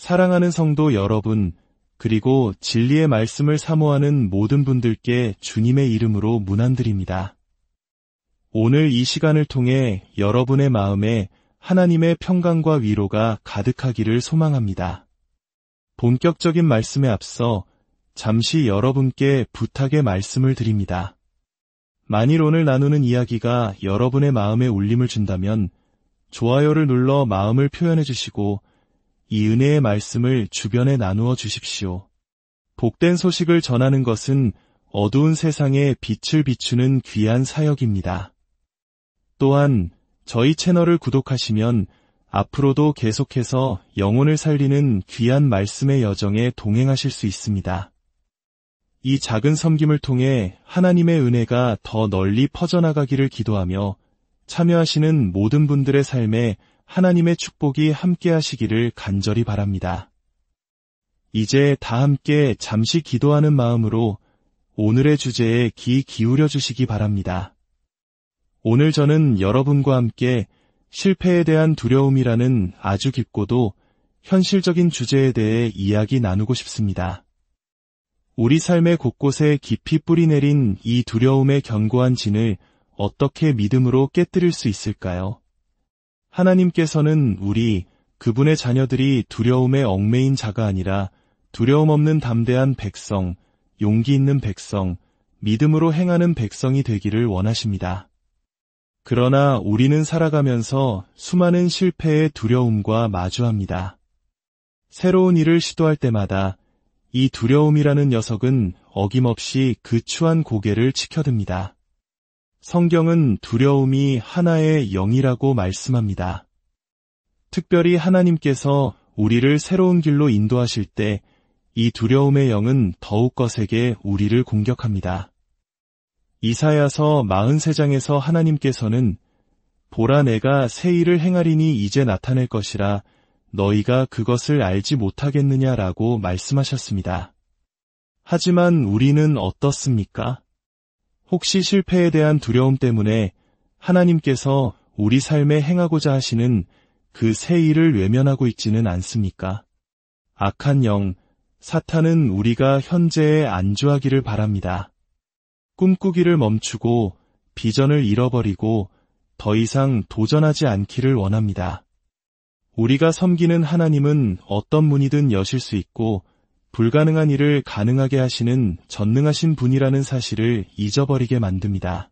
사랑하는 성도 여러분, 그리고 진리의 말씀을 사모하는 모든 분들께 주님의 이름으로 문안드립니다. 오늘 이 시간을 통해 여러분의 마음에 하나님의 평강과 위로가 가득하기를 소망합니다. 본격적인 말씀에 앞서 잠시 여러분께 부탁의 말씀을 드립니다. 만일 오늘 나누는 이야기가 여러분의 마음에 울림을 준다면 좋아요를 눌러 마음을 표현해 주시고 이 은혜의 말씀을 주변에 나누어 주십시오. 복된 소식을 전하는 것은 어두운 세상에 빛을 비추는 귀한 사역입니다. 또한 저희 채널을 구독하시면 앞으로도 계속해서 영혼을 살리는 귀한 말씀의 여정에 동행하실 수 있습니다. 이 작은 섬김을 통해 하나님의 은혜가 더 널리 퍼져나가기를 기도하며 참여하시는 모든 분들의 삶에 하나님의 축복이 함께 하시기를 간절히 바랍니다. 이제 다 함께 잠시 기도하는 마음으로 오늘의 주제에 귀 기울여 주시기 바랍니다. 오늘 저는 여러분과 함께 실패에 대한 두려움이라는 아주 깊고도 현실적인 주제에 대해 이야기 나누고 싶습니다. 우리 삶의 곳곳에 깊이 뿌리내린 이 두려움의 견고한 진을 어떻게 믿음으로 깨뜨릴 수 있을까요? 하나님께서는 그분의 자녀들이 두려움에 얽매인 자가 아니라 두려움 없는 담대한 백성, 용기 있는 백성, 믿음으로 행하는 백성이 되기를 원하십니다. 그러나 우리는 살아가면서 수많은 실패의 두려움과 마주합니다. 새로운 일을 시도할 때마다 이 두려움이라는 녀석은 어김없이 그 추한 고개를 치켜듭니다. 성경은 두려움이 하나의 영이라고 말씀합니다. 특별히 하나님께서 우리를 새로운 길로 인도하실 때 이 두려움의 영은 더욱 거세게 우리를 공격합니다. 이사야서 43장에서 하나님께서는 보라 내가 새 일을 행하리니 이제 나타낼 것이라 너희가 그것을 알지 못하겠느냐라고 말씀하셨습니다. 하지만 우리는 어떻습니까? 혹시 실패에 대한 두려움 때문에 하나님께서 우리 삶에 행하고자 하시는 그 새 일을 외면하고 있지는 않습니까? 악한 영, 사탄은 우리가 현재에 안주하기를 바랍니다. 꿈꾸기를 멈추고 비전을 잃어버리고 더 이상 도전하지 않기를 원합니다. 우리가 섬기는 하나님은 어떤 문이든 여실 수 있고 불가능한 일을 가능하게 하시는 전능하신 분이라는 사실을 잊어버리게 만듭니다.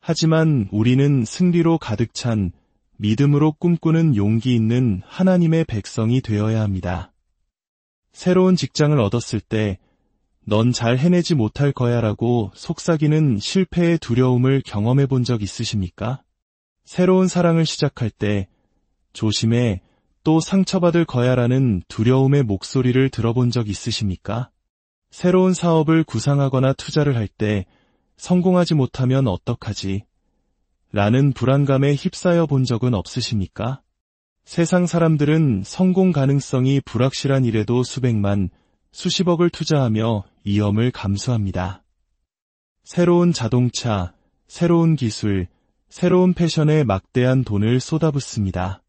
하지만 우리는 승리로 가득 찬 믿음으로 꿈꾸는 용기 있는 하나님의 백성이 되어야 합니다. 새로운 직장을 얻었을 때 넌 잘 해내지 못할 거야 라고 속삭이는 실패의 두려움을 경험해 본 적 있으십니까? 새로운 사랑을 시작할 때 조심해, 또 상처받을 거야 라는 두려움의 목소리를 들어본 적 있으십니까? 새로운 사업을 구상하거나 투자를 할 때 성공하지 못하면 어떡하지? 라는 불안감에 휩싸여 본 적은 없으십니까? 세상 사람들은 성공 가능성이 불확실한 일에도 수백만, 수십억을 투자하며 위험을 감수합니다. 새로운 자동차, 새로운 기술, 새로운 패션에 막대한 돈을 쏟아붓습니다.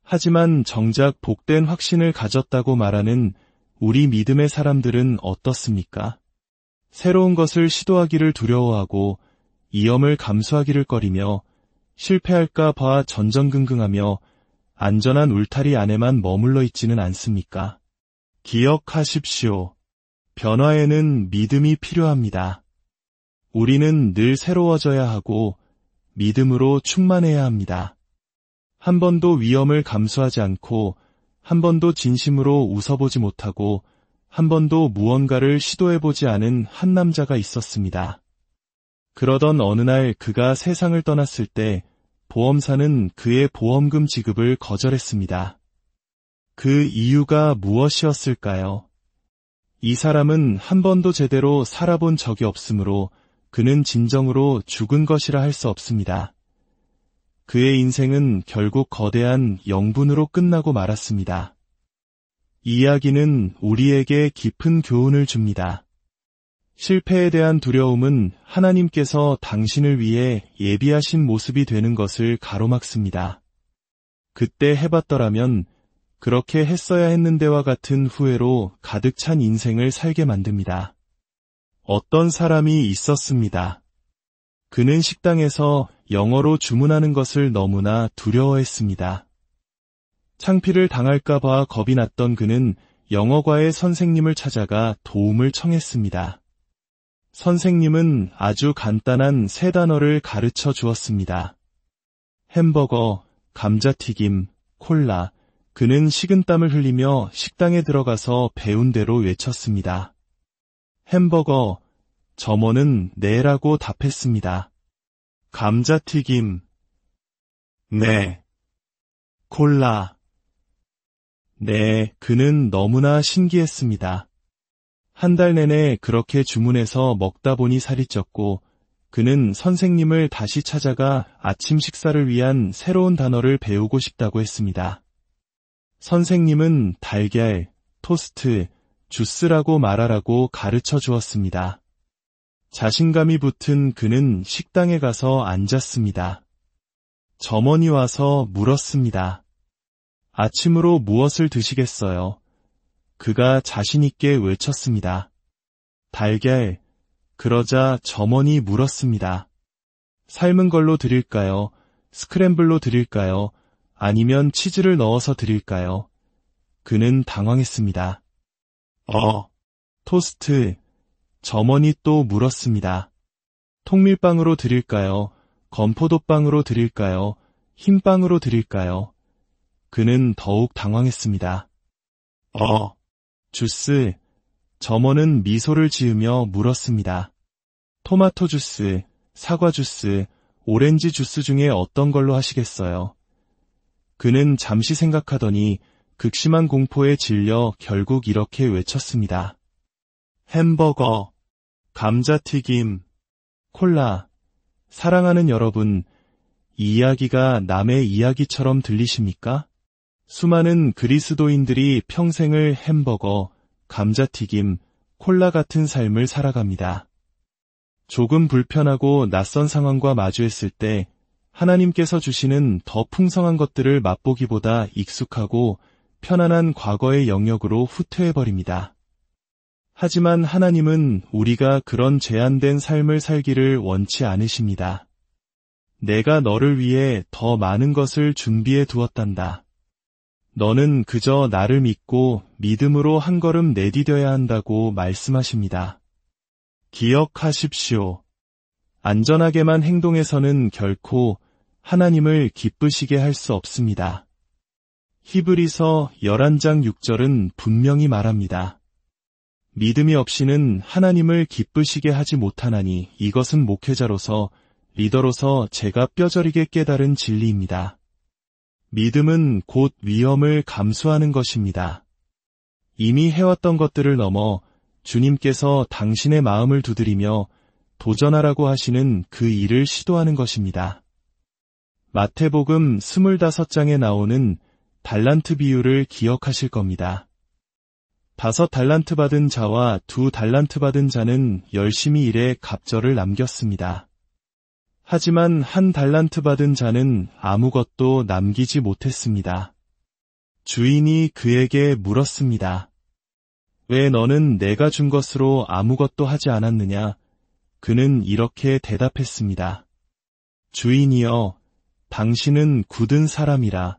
하지만 정작 복된 확신을 가졌다고 말하는 우리 믿음의 사람들은 어떻습니까? 새로운 것을 시도하기를 두려워하고 위험을 감수하기를 꺼리며 실패할까 봐 전전긍긍하며 안전한 울타리 안에만 머물러 있지는 않습니까? 기억하십시오. 변화에는 믿음이 필요합니다. 우리는 늘 새로워져야 하고 믿음으로 충만해야 합니다. 한 번도 위험을 감수하지 않고 한 번도 진심으로 웃어보지 못하고 한 번도 무언가를 시도해보지 않은 한 남자가 있었습니다. 그러던 어느 날 그가 세상을 떠났을 때 보험사는 그의 보험금 지급을 거절했습니다. 그 이유가 무엇이었을까요? 이 사람은 한 번도 제대로 살아본 적이 없으므로 그는 진정으로 죽은 것이라 할 수 없습니다. 그의 인생은 결국 거대한 영분으로 끝나고 말았습니다. 이 이야기는 우리에게 깊은 교훈을 줍니다. 실패에 대한 두려움은 하나님께서 당신을 위해 예비하신 모습이 되는 것을 가로막습니다. 그때 해봤더라면 그렇게 했어야 했는데와 같은 후회로 가득 찬 인생을 살게 만듭니다. 어떤 사람이 있었습니다. 그는 식당에서 영어로 주문하는 것을 너무나 두려워했습니다. 창피를 당할까봐 겁이 났던 그는 영어과의 선생님을 찾아가 도움을 청했습니다. 선생님은 아주 간단한 3단어를 가르쳐 주었습니다. 햄버거, 감자튀김, 콜라. 그는 식은땀을 흘리며 식당에 들어가서 배운 대로 외쳤습니다. 햄버거, 점원은 네라고 답했습니다. 감자튀김, 네. 콜라, 네. 그는 너무나 신기했습니다. 한 달 내내 그렇게 주문해서 먹다 보니 살이 쪘고 그는 선생님을 다시 찾아가 아침 식사를 위한 새로운 단어를 배우고 싶다고 했습니다. 선생님은 달걀, 토스트, 주스라고 말하라고 가르쳐 주었습니다. 자신감이 붙은 그는 식당에 가서 앉았습니다. 점원이 와서 물었습니다. 아침으로 무엇을 드시겠어요? 그가 자신있게 외쳤습니다. 달걀. 그러자 점원이 물었습니다. 삶은 걸로 드릴까요? 스크램블로 드릴까요? 아니면 치즈를 넣어서 드릴까요? 그는 당황했습니다. 토스트. 점원이 또 물었습니다. 통밀빵으로 드릴까요? 건포도빵으로 드릴까요? 흰빵으로 드릴까요? 그는 더욱 당황했습니다. 주스. 점원은 미소를 지으며 물었습니다. 토마토 주스, 사과 주스, 오렌지 주스 중에 어떤 걸로 하시겠어요? 그는 잠시 생각하더니 극심한 공포에 질려 결국 이렇게 외쳤습니다. 햄버거, 감자튀김, 콜라. 사랑하는 여러분, 이 이야기가 남의 이야기처럼 들리십니까? 수많은 그리스도인들이 평생을 햄버거, 감자튀김, 콜라 같은 삶을 살아갑니다. 조금 불편하고 낯선 상황과 마주했을 때 하나님께서 주시는 더 풍성한 것들을 맛보기보다 익숙하고 편안한 과거의 영역으로 후퇴해버립니다. 하지만 하나님은 우리가 그런 제한된 삶을 살기를 원치 않으십니다. 내가 너를 위해 더 많은 것을 준비해 두었단다. 너는 그저 나를 믿고 믿음으로 한 걸음 내디뎌야 한다고 말씀하십니다. 기억하십시오. 안전하게만 행동해서는 결코 하나님을 기쁘시게 할 수 없습니다. 히브리서 11장 6절은 분명히 말합니다. 믿음이 없이는 하나님을 기쁘시게 하지 못하나니 이것은 목회자로서 리더로서 제가 뼈저리게 깨달은 진리입니다. 믿음은 곧 위험을 감수하는 것입니다. 이미 해왔던 것들을 넘어 주님께서 당신의 마음을 두드리며 도전하라고 하시는 그 일을 시도하는 것입니다. 마태복음 25장에 나오는 달란트 비유를 기억하실 겁니다. 5달란트 받은 자와 2달란트 받은 자는 열심히 일해 갑절을 남겼습니다. 하지만 1달란트 받은 자는 아무것도 남기지 못했습니다. 주인이 그에게 물었습니다. 왜 너는 내가 준 것으로 아무것도 하지 않았느냐? 그는 이렇게 대답했습니다. 주인이여, 당신은 굳은 사람이라.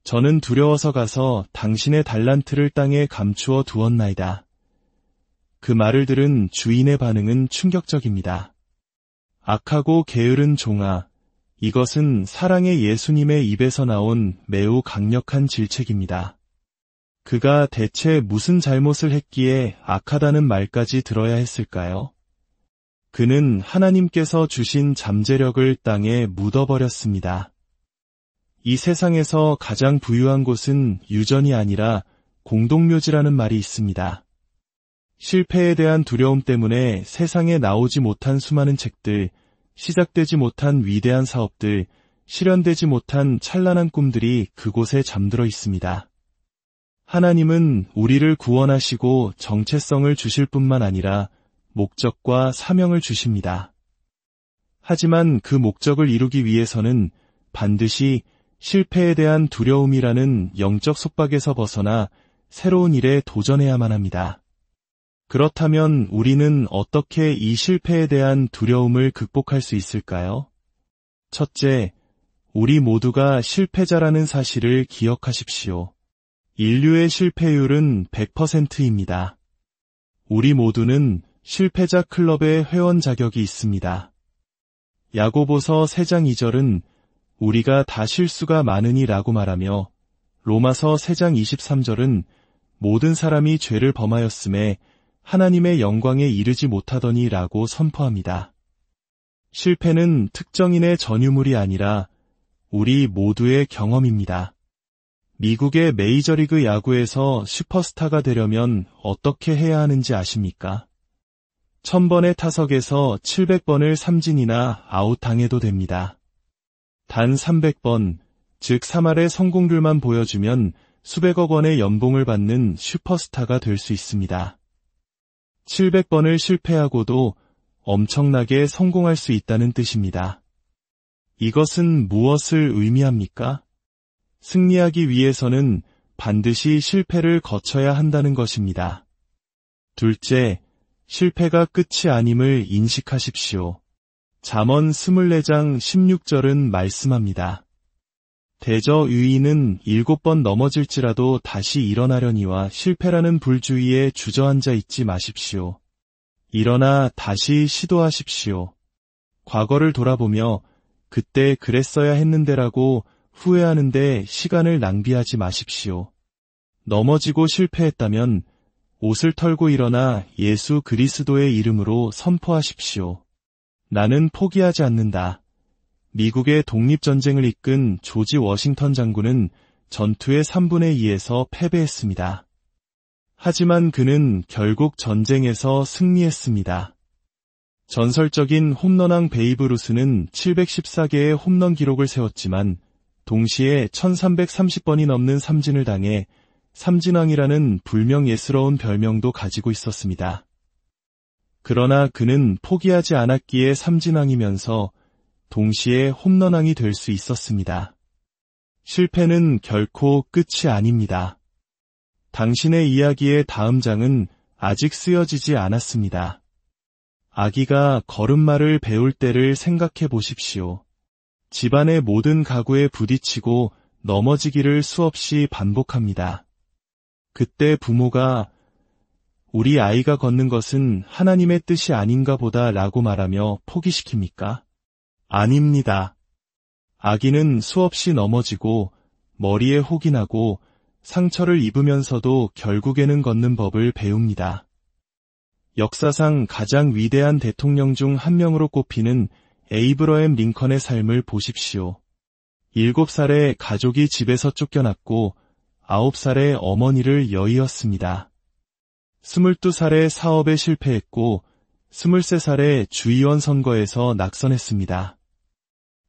저는 두려워서 가서 당신의 달란트를 땅에 감추어 두었나이다. 그 말을 들은 주인의 반응은 충격적입니다. 악하고 게으른 종아, 이것은 사랑의 예수님의 입에서 나온 매우 강력한 질책입니다. 그가 대체 무슨 잘못을 했기에 악하다는 말까지 들어야 했을까요? 그는 하나님께서 주신 잠재력을 땅에 묻어버렸습니다. 이 세상에서 가장 부유한 곳은 유전이 아니라 공동묘지라는 말이 있습니다. 실패에 대한 두려움 때문에 세상에 나오지 못한 수많은 책들, 시작되지 못한 위대한 사업들, 실현되지 못한 찬란한 꿈들이 그곳에 잠들어 있습니다. 하나님은 우리를 구원하시고 정체성을 주실 뿐만 아니라 목적과 사명을 주십니다. 하지만 그 목적을 이루기 위해서는 반드시 실패에 대한 두려움이라는 영적 속박에서 벗어나 새로운 일에 도전해야만 합니다. 그렇다면 우리는 어떻게 이 실패에 대한 두려움을 극복할 수 있을까요? 첫째, 우리 모두가 실패자라는 사실을 기억하십시오. 인류의 실패율은 100%입니다. 우리 모두는 실패자 클럽의 회원 자격이 있습니다. 야고보서 3장 2절은 우리가 다 실수가 많으니 라고 말하며 로마서 3장 23절은 모든 사람이 죄를 범하였음에 하나님의 영광에 이르지 못하더니 라고 선포합니다. 실패는 특정인의 전유물이 아니라 우리 모두의 경험입니다. 미국의 메이저리그 야구에서 슈퍼스타가 되려면 어떻게 해야 하는지 아십니까? 1000번의 타석에서 700번을 삼진이나 아웃당해도 됩니다. 단 300번, 즉 3할의 성공률만 보여주면 수백억 원의 연봉을 받는 슈퍼스타가 될 수 있습니다. 700번을 실패하고도 엄청나게 성공할 수 있다는 뜻입니다. 이것은 무엇을 의미합니까? 승리하기 위해서는 반드시 실패를 거쳐야 한다는 것입니다. 둘째, 실패가 끝이 아님을 인식하십시오. 잠언 24장 16절은 말씀합니다. 대저유인은 7번 넘어질지라도 다시 일어나려니와 실패라는 불주의에 주저앉아 있지 마십시오. 일어나 다시 시도하십시오. 과거를 돌아보며 그때 그랬어야 했는데라고 후회하는데 시간을 낭비하지 마십시오. 넘어지고 실패했다면 옷을 털고 일어나 예수 그리스도의 이름으로 선포하십시오. 나는 포기하지 않는다. 미국의 독립전쟁을 이끈 조지 워싱턴 장군은 전투의 3분의 2에서 패배했습니다. 하지만 그는 결국 전쟁에서 승리했습니다. 전설적인 홈런왕 베이브 루스는 714개의 홈런 기록을 세웠지만 동시에 1330번이 넘는 삼진을 당해 삼진왕이라는 불명예스러운 별명도 가지고 있었습니다. 그러나 그는 포기하지 않았기에 삼진왕이면서 동시에 홈런왕이 될 수 있었습니다. 실패는 결코 끝이 아닙니다. 당신의 이야기의 다음 장은 아직 쓰여지지 않았습니다. 아기가 걸음마를 배울 때를 생각해 보십시오. 집안의 모든 가구에 부딪히고 넘어지기를 수없이 반복합니다. 그때 부모가 우리 아이가 걷는 것은 하나님의 뜻이 아닌가 보다 라고 말하며 포기시킵니까? 아닙니다. 아기는 수없이 넘어지고 머리에 혹이 나고 상처를 입으면서도 결국에는 걷는 법을 배웁니다. 역사상 가장 위대한 대통령 중 한 명으로 꼽히는 에이브러햄 링컨의 삶을 보십시오. 7살에 가족이 집에서 쫓겨났고 9살에 어머니를 여의었습니다. 22살에 사업에 실패했고 23살에 주의원 선거에서 낙선했습니다.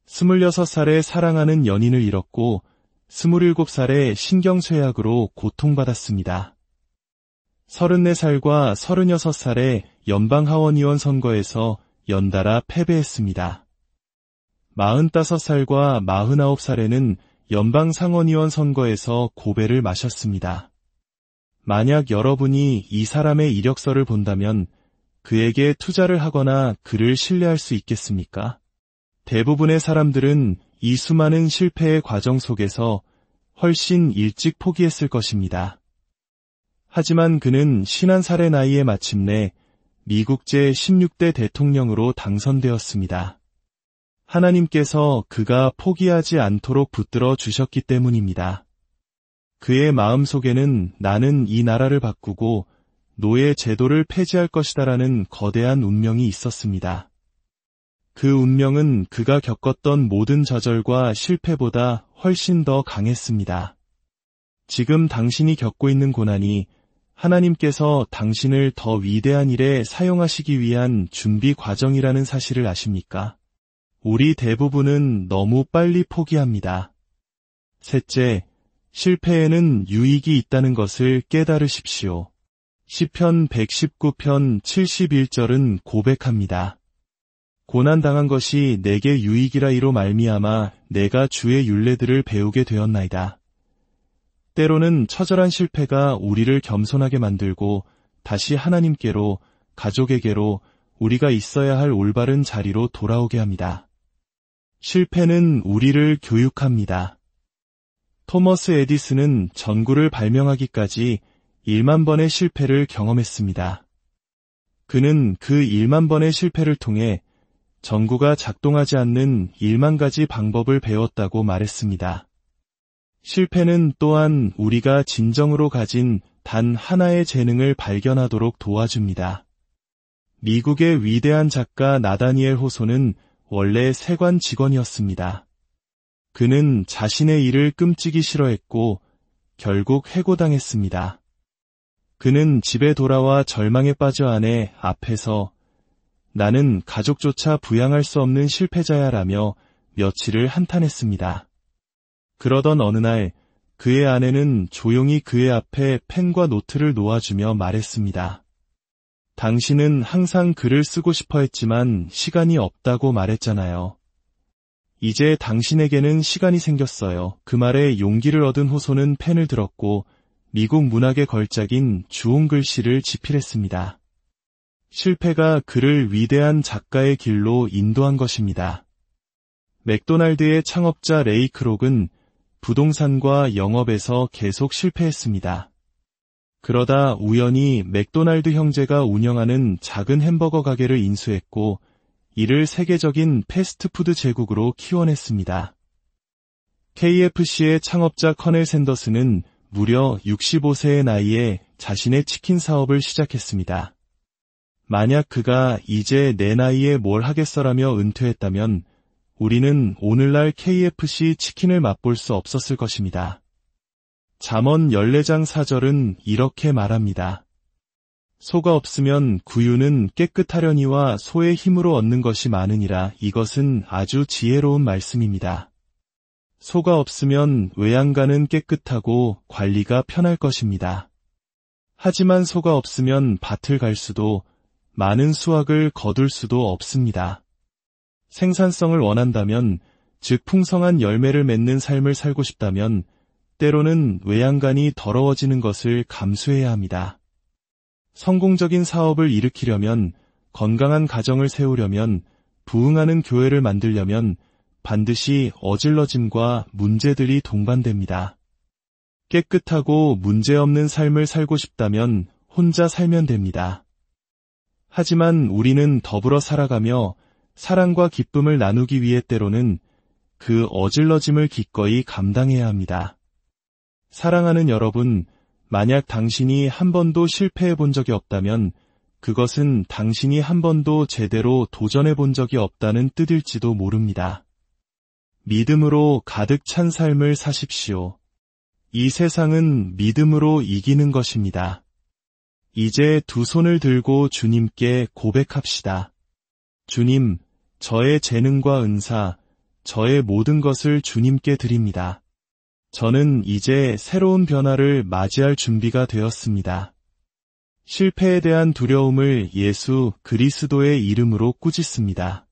26살에 사랑하는 연인을 잃었고 27살에 신경쇠약으로 고통받았습니다. 34살과 36살에 연방하원의원 선거에서 연달아 패배했습니다. 45살과 49살에는 연방상원의원 선거에서 고배를 마셨습니다. 만약 여러분이 이 사람의 이력서를 본다면 그에게 투자를 하거나 그를 신뢰할 수 있겠습니까? 대부분의 사람들은 이 수많은 실패의 과정 속에서 훨씬 일찍 포기했을 것입니다. 하지만 그는 51살의 나이에 마침내 미국 제16대 대통령으로 당선되었습니다. 하나님께서 그가 포기하지 않도록 붙들어 주셨기 때문입니다. 그의 마음속에는 나는 이 나라를 바꾸고 노예 제도를 폐지할 것이다라는 거대한 운명이 있었습니다. 그 운명은 그가 겪었던 모든 저절과 실패보다 훨씬 더 강했습니다. 지금 당신이 겪고 있는 고난이 하나님께서 당신을 더 위대한 일에 사용하시기 위한 준비 과정이라는 사실을 아십니까? 우리 대부분은 너무 빨리 포기합니다. 셋째, 실패에는 유익이 있다는 것을 깨달으십시오. 시편 119편 71절은 고백합니다. 고난당한 것이 내게 유익이라 이로 말미암아 내가 주의 율례들을 배우게 되었나이다. 때로는 처절한 실패가 우리를 겸손하게 만들고 다시 하나님께로, 가족에게로 우리가 있어야 할 올바른 자리로 돌아오게 합니다. 실패는 우리를 교육합니다. 토머스 에디슨은 전구를 발명하기까지 1만 번의 실패를 경험했습니다. 그는 그 1만 번의 실패를 통해 전구가 작동하지 않는 1만 가지 방법을 배웠다고 말했습니다. 실패는 또한 우리가 진정으로 가진 단 하나의 재능을 발견하도록 도와줍니다. 미국의 위대한 작가 나다니엘 호소는 원래 세관 직원이었습니다. 그는 자신의 일을 끔찍이 싫어했고 결국 해고당했습니다. 그는 집에 돌아와 절망에 빠져 아내 앞에서 나는 가족조차 부양할 수 없는 실패자야 라며 며칠을 한탄했습니다. 그러던 어느 날 그의 아내는 조용히 그의 앞에 펜과 노트를 놓아주며 말했습니다. 당신은 항상 글을 쓰고 싶어 했지만 시간이 없다고 말했잖아요. 이제 당신에게는 시간이 생겼어요. 그 말에 용기를 얻은 호소는 펜을 들었고 미국 문학의 걸작인 주홍글씨를 집필했습니다. 실패가 그를 위대한 작가의 길로 인도한 것입니다. 맥도날드의 창업자 레이 크록은 부동산과 영업에서 계속 실패했습니다. 그러다 우연히 맥도날드 형제가 운영하는 작은 햄버거 가게를 인수했고 이를 세계적인 패스트푸드 제국으로 키워냈습니다. KFC의 창업자 커넬 샌더스는 무려 65세의 나이에 자신의 치킨 사업을 시작했습니다. 만약 그가 이제 내 나이에 뭘 하겠어라며 은퇴했다면 우리는 오늘날 KFC 치킨을 맛볼 수 없었을 것입니다. 잠언 14장 4절은 이렇게 말합니다. 소가 없으면 구유는 깨끗하려니와 소의 힘으로 얻는 것이 많으니라. 이것은 아주 지혜로운 말씀입니다. 소가 없으면 외양간은 깨끗하고 관리가 편할 것입니다. 하지만 소가 없으면 밭을 갈 수도 많은 수확을 거둘 수도 없습니다. 생산성을 원한다면, 즉 풍성한 열매를 맺는 삶을 살고 싶다면 때로는 외양간이 더러워지는 것을 감수해야 합니다. 성공적인 사업을 일으키려면, 건강한 가정을 세우려면, 부흥하는 교회를 만들려면 반드시 어질러짐과 문제들이 동반됩니다. 깨끗하고 문제없는 삶을 살고 싶다면 혼자 살면 됩니다. 하지만 우리는 더불어 살아가며 사랑과 기쁨을 나누기 위해 때로는 그 어질러짐을 기꺼이 감당해야 합니다. 사랑하는 여러분, 만약 당신이 한 번도 실패해 본 적이 없다면 그것은 당신이 한 번도 제대로 도전해 본 적이 없다는 뜻일지도 모릅니다. 믿음으로 가득 찬 삶을 사십시오. 이 세상은 믿음으로 이기는 것입니다. 이제 두 손을 들고 주님께 고백합시다. 주님, 저의 재능과 은사, 저의 모든 것을 주님께 드립니다. 저는 이제 새로운 변화를 맞이할 준비가 되었습니다. 실패에 대한 두려움을 예수 그리스도의 이름으로 꾸짖습니다.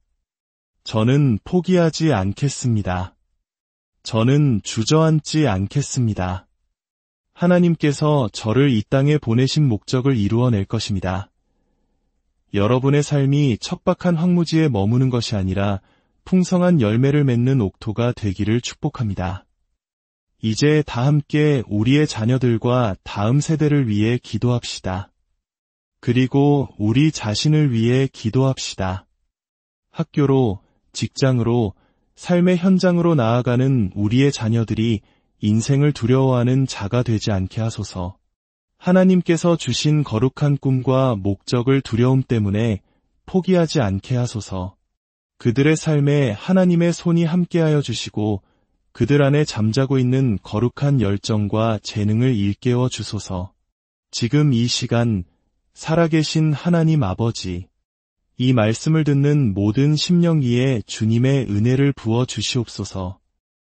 저는 포기하지 않겠습니다. 저는 주저앉지 않겠습니다. 하나님께서 저를 이 땅에 보내신 목적을 이루어낼 것입니다. 여러분의 삶이 척박한 황무지에 머무는 것이 아니라 풍성한 열매를 맺는 옥토가 되기를 축복합니다. 이제 다 함께 우리의 자녀들과 다음 세대를 위해 기도합시다. 그리고 우리 자신을 위해 기도합시다. 학교로, 직장으로, 삶의 현장으로 나아가는 우리의 자녀들이 인생을 두려워하는 자가 되지 않게 하소서. 하나님께서 주신 거룩한 꿈과 목적을 두려움 때문에 포기하지 않게 하소서. 그들의 삶에 하나님의 손이 함께하여 주시고 그들 안에 잠자고 있는 거룩한 열정과 재능을 일깨워 주소서. 지금 이 시간 살아계신 하나님 아버지, 이 말씀을 듣는 모든 심령 위에 주님의 은혜를 부어 주시옵소서.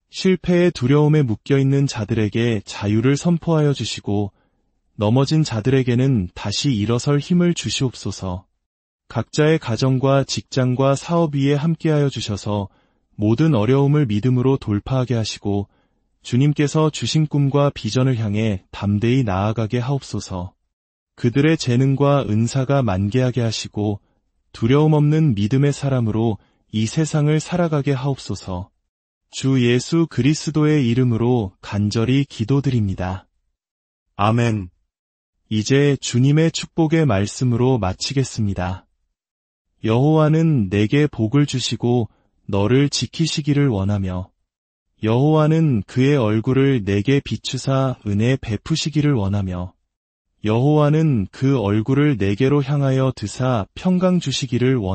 실패의 두려움에 묶여있는 자들에게 자유를 선포하여 주시고 넘어진 자들에게는 다시 일어설 힘을 주시옵소서. 각자의 가정과 직장과 사업 위에 함께하여 주셔서 모든 어려움을 믿음으로 돌파하게 하시고 주님께서 주신 꿈과 비전을 향해 담대히 나아가게 하옵소서. 그들의 재능과 은사가 만개하게 하시고 두려움 없는 믿음의 사람으로 이 세상을 살아가게 하옵소서. 주 예수 그리스도의 이름으로 간절히 기도드립니다. 아멘. 이제 주님의 축복의 말씀으로 마치겠습니다. 여호와는 내게 복을 주시고 너를 지키시기를 원하며 여호와는 그의 얼굴을 내게 비추사 은혜 베푸시기를 원하며 여호와는 그 얼굴을 내게로 향하여 드사 평강 주시기를 원하며